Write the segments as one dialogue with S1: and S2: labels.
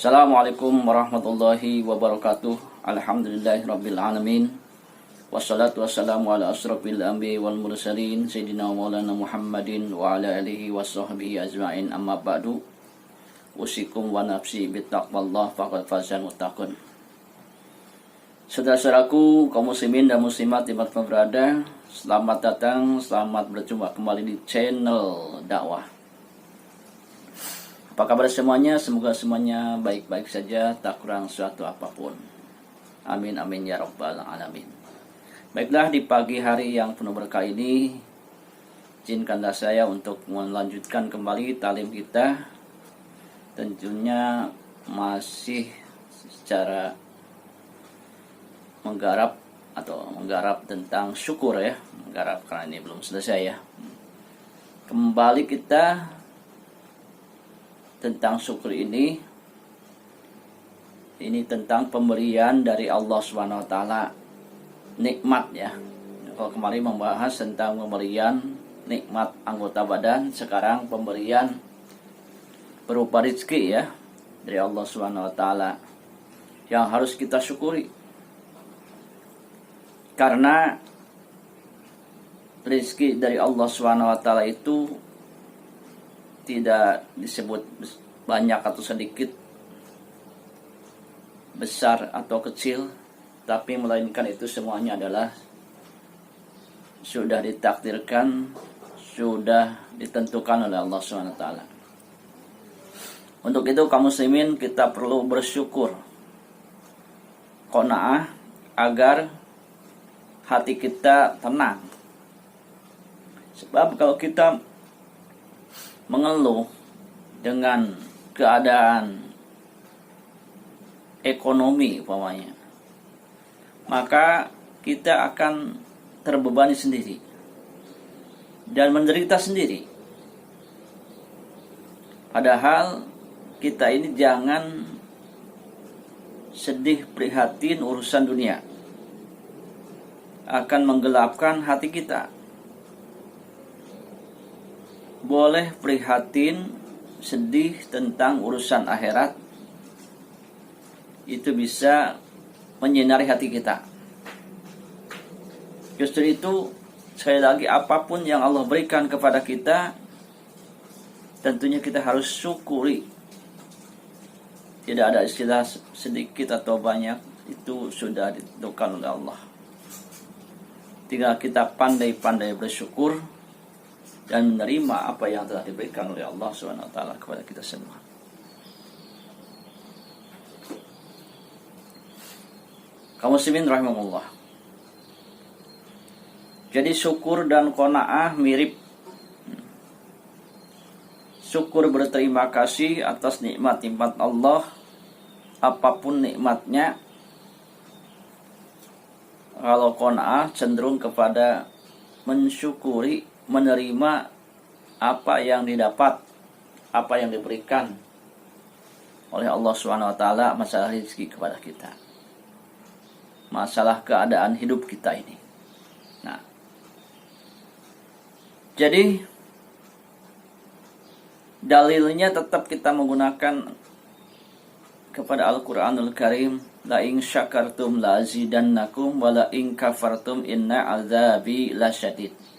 S1: Assalamualaikum warahmatullahi wabarakatuh. Alhamdulillahirabbil alamin. Wassalatu wassalamu ala asrofil anbiya'i wal mursalin sayyidina maulana Muhammadin wa ala alihi washabbihi ajma'in, amma ba'du. Usikum wa nafsi bittaqwallah faqad fazal muttaqun. Saudara-saudaraku, kaum muslimin dan muslimat dimanapun berada, selamat datang, selamat berjumpa kembali di channel dakwah. Apa kabar semuanya? Semoga semuanya baik-baik saja, tak kurang suatu apapun. Amin amin ya rabbal alamin. Baiklah, di pagi hari yang penuh berkah ini, izinkanlah saya untuk melanjutkan kembali talim kita. Tentunya masih secara menggarap tentang syukur ya. Menggarap karena ini belum selesai ya. Kembali kita tentang syukur ini tentang pemberian dari Allah Subhanahu wa taala, nikmat ya. Kalau kemarin membahas tentang pemberian nikmat anggota badan, sekarang pemberian berupa rezeki ya dari Allah Subhanahu wa taala yang harus kita syukuri. Karena rezeki dari Allah Subhanahu wa taala itu tidak disebut banyak atau sedikit, besar atau kecil, tapi melainkan itu semuanya adalah sudah ditakdirkan, sudah ditentukan oleh Allah SWT. Untuk itu kaum muslimin kita perlu bersyukur, qanaah, agar hati kita tenang. Sebab kalau kita mengeluh dengan keadaan ekonomi umpamanya, maka kita akan terbebani sendiri dan menderita sendiri. Padahal kita ini jangan sedih prihatin urusan dunia, akan menggelapkan hati kita. Boleh prihatin, sedih tentang urusan akhirat, itu bisa menyinari hati kita. Justru itu, sekali lagi, apapun yang Allah berikan kepada kita, tentunya kita harus syukuri. Tidak ada istilah sedikit atau banyak, itu sudah ditentukan oleh Allah. Tinggal kita pandai-pandai bersyukur dan menerima apa yang telah diberikan oleh Allah SWT kepada kita semua. Kaum muslimin rahimahullah. Jadi syukur dan qanaah mirip. Syukur berterima kasih atas nikmat-nikmat Allah, apapun nikmatnya. Kalau qanaah cenderung kepada mensyukuri, menerima apa yang didapat, apa yang diberikan oleh Allah Subhanahu wa taala, masalah rezeki kepada kita, masalah keadaan hidup kita ini. Nah, jadi dalilnya tetap kita menggunakan kepada Al-Qur'anul Karim, la in syakartum la azidannakum wa la in kafartum inna azabi lasyadid.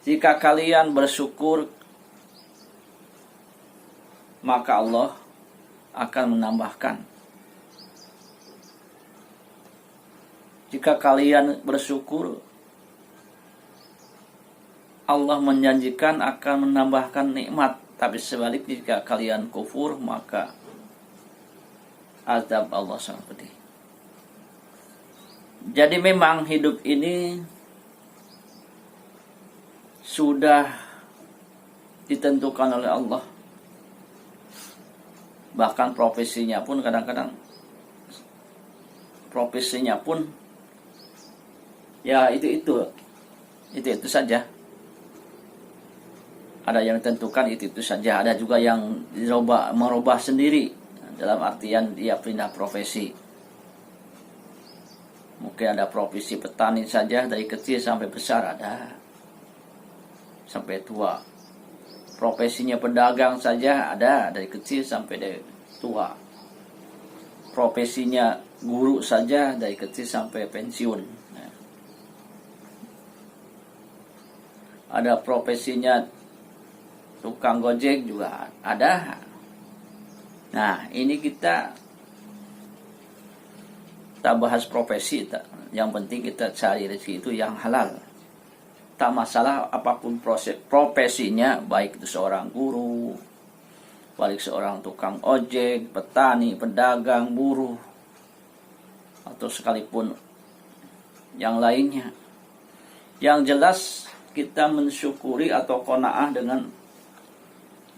S1: Jika kalian bersyukur, maka Allah akan menambahkan. Jika kalian bersyukur, Allah menjanjikan akan menambahkan nikmat. Tapi sebaliknya, jika kalian kufur, maka azab Allah sangat pedih. Jadi memang hidup ini sudah ditentukan oleh Allah. Bahkan profesinya pun kadang-kadang ya itu saja. Ada yang ditentukan itu saja. Ada juga yang merubah sendiri, dalam artian dia pindah profesi. Mungkin ada profesi petani saja, dari kecil sampai besar ada, sampai tua. Profesinya pedagang saja ada dari kecil sampai dari tua. Profesinya guru saja dari kecil sampai pensiun. Nah, ada profesinya tukang gojek juga ada. Nah, ini kita bahas profesi. Yang penting kita cari rezeki itu yang halal. Tak masalah apapun profesinya, baik itu seorang guru, baik seorang tukang ojek, petani, pedagang, buruh, atau sekalipun yang lainnya. Yang jelas kita mensyukuri atau qanaah dengan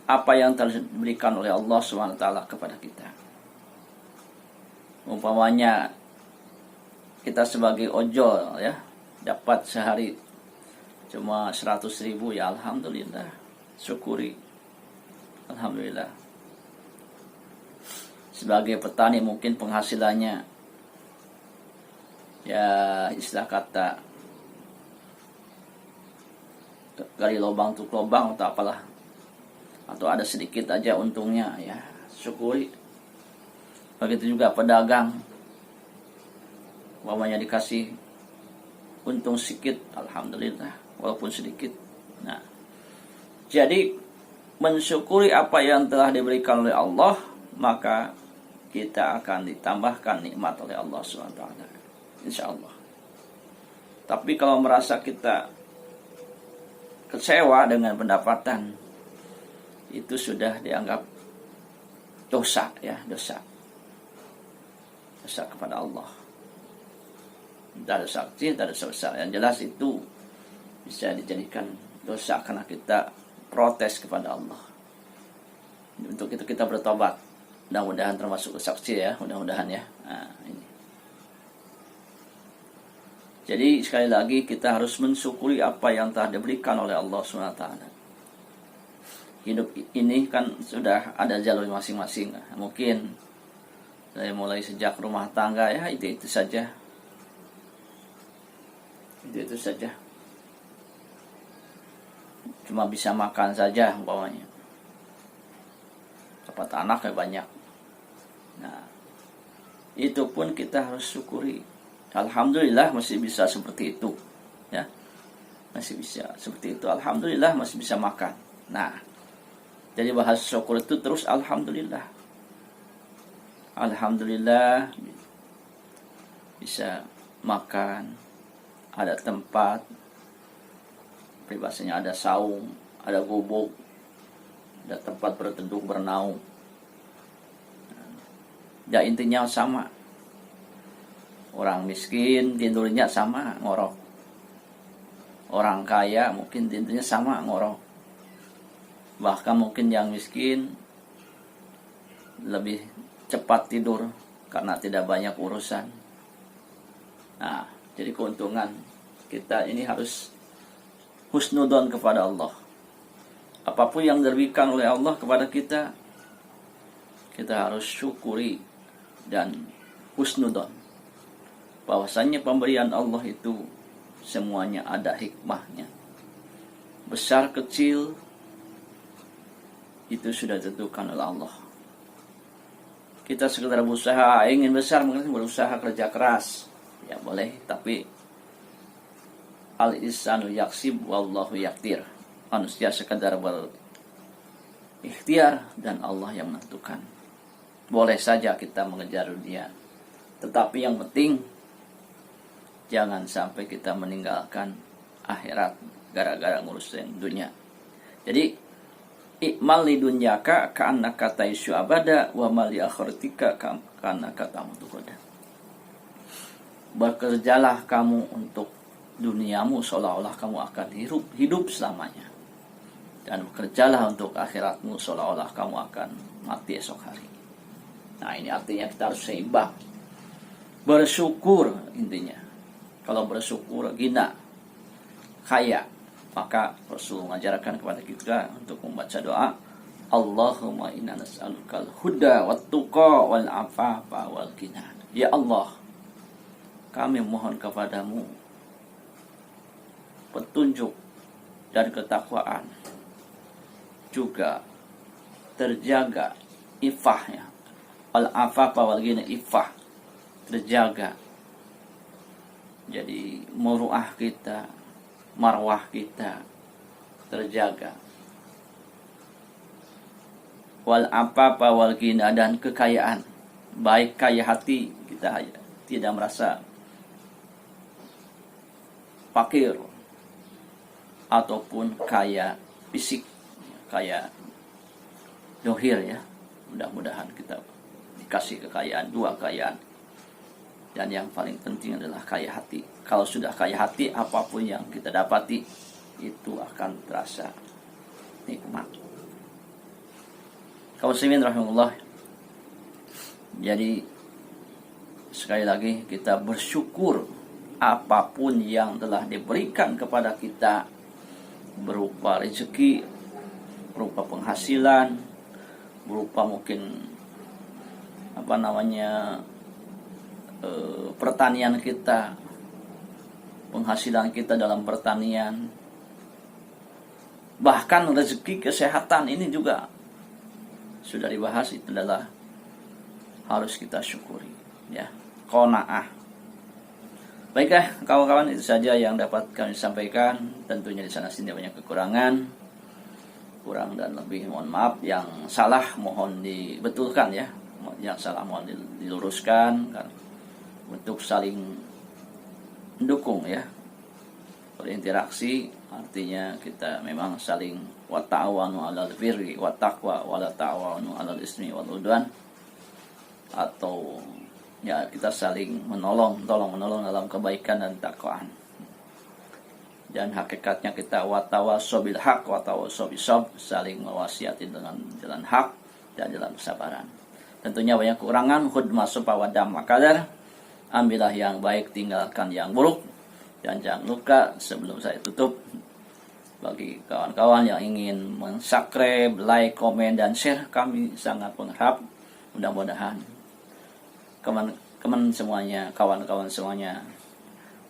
S1: apa yang telah diberikan oleh Allah SWT kepada kita. Umpamanya kita sebagai ojol ya, dapat sehari cuma 100.000, ya alhamdulillah, syukuri, alhamdulillah. Sebagai petani mungkin penghasilannya ya istilah kata gali lubang tutup lubang atau apalah, atau ada sedikit aja untungnya, ya syukuri. Begitu juga pedagang, umpamanya dikasih untung sedikit, alhamdulillah, walaupun sedikit. Nah, jadi mensyukuri apa yang telah diberikan oleh Allah, maka kita akan ditambahkan nikmat oleh Allah SWT, insya Allah. Tapi kalau merasa kita kecewa dengan pendapatan, itu sudah dianggap dosa, ya, dosa kepada Allah. Tidak ada saksi, tidak ada dosa. Yang jelas itu bisa dijadikan dosa karena kita protes kepada Allah. Untuk itu kita bertobat. Mudah-mudahan termasuk saksi, ya, mudah-mudahan, ya. Nah, ini. Jadi sekali lagi kita harus mensyukuri apa yang telah diberikan oleh Allah SWT. Hidup ini kan sudah ada jalur masing-masing. Mungkin saya mulai sejak rumah tangga, ya, itu saja. Itu saja. Cuma bisa makan saja umpamanya. Dapat anak ya banyak. Nah, itu pun kita harus syukuri. Alhamdulillah masih bisa seperti itu, ya. Masih bisa seperti itu. Alhamdulillah masih bisa makan. Nah, jadi bahasa syukur itu terus alhamdulillah. Alhamdulillah bisa makan, ada tempat, peribahasanya ada saung, ada gubuk, ada tempat berteduh bernaung. Ya intinya sama. Orang miskin tidurnya sama, ngorok. Orang kaya mungkin tidurnya sama, ngorok. Bahkan mungkin yang miskin lebih cepat tidur karena tidak banyak urusan. Nah, jadi keuntungan kita ini harus husnudon kepada Allah. Apapun yang diberikan oleh Allah kepada kita, kita harus syukuri dan husnudon. Bahwasanya pemberian Allah itu semuanya ada hikmahnya. Besar kecil itu sudah ditentukan oleh Allah. Kita sekedar berusaha, ingin besar mungkin berusaha kerja keras, ya boleh, tapi al-insanu yaksib wallahu yaktir. Manusia sekadar berikhtiar dan Allah yang menentukan. Boleh saja kita mengejar dunia, tetapi yang penting jangan sampai kita meninggalkan akhirat gara-gara ngurusin dunia. Jadi ikmal li dunyaka ka'annaka taisyu abada wa mal li akhiratika ka'annaka tamutu ghadan. Bekerjalah kamu untuk duniamu seolah-olah kamu akan hidup selamanya, dan bekerjalah untuk akhiratmu seolah-olah kamu akan mati esok hari. Nah, ini artinya kita harus seimbang. Bersyukur intinya. Kalau bersyukur gina, kaya, maka Rasul mengajarkan kepada kita untuk membaca doa, Allahumma inna nas'alukal huda wat tuqa wal afafa wal ghina. Ya Allah, kami mohon kepadamu petunjuk dan ketakwaan, juga terjaga ifahnya. Al-afafa wal ghina, ifah terjaga. Jadi muruah kita, marwah kita terjaga. Wal afafa wal ghina, dan kekayaan, baik kaya hati, kita tidak merasa fakir, ataupun kaya fisik, kaya dohir ya. Mudah-mudahan kita dikasih kekayaan, dua kekayaan. Dan yang paling penting adalah kaya hati. Kalau sudah kaya hati, apapun yang kita dapati itu akan terasa nikmat. Kaum muslimin rahimahullah. Jadi sekali lagi kita bersyukur apapun yang telah diberikan kepada kita, berupa rezeki, berupa penghasilan, berupa mungkin pertanian kita, penghasilan kita dalam pertanian, bahkan rezeki kesehatan ini juga sudah dibahas, itu adalah harus kita syukuri ya, qanaah. Baiklah kawan-kawan, itu saja yang dapat kami sampaikan. Tentunya di sana sini banyak kekurangan, kurang dan lebih mohon maaf. Yang salah mohon dibetulkan ya, yang salah mohon diluruskan kan, untuk saling mendukung ya, berinteraksi. Artinya kita memang saling wa ta'awanu 'alal birri wat taqwa wa la ta'awanu 'alal ismi wal 'udwan, atau ya kita saling menolong dalam kebaikan dan takwaan. Dan hakikatnya kita wa tawassaw bil haq wa tawassaw bis sabr, saling mewasiati dengan jalan hak dan jalan kesabaran. Tentunya banyak kekurangan, khudma supa wa dam qadar. Ambillah yang baik, tinggalkan yang buruk. Dan jangan lupa sebelum saya tutup, bagi kawan-kawan yang ingin men-subscribe, like, komen, dan share, kami sangat berharap mudah-mudahan kawan-kawan semuanya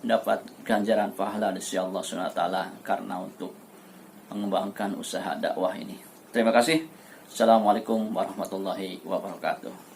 S1: mendapat ganjaran pahala dari Allah SWT karena untuk mengembangkan usaha dakwah ini. Terima kasih. Assalamualaikum warahmatullahi wabarakatuh.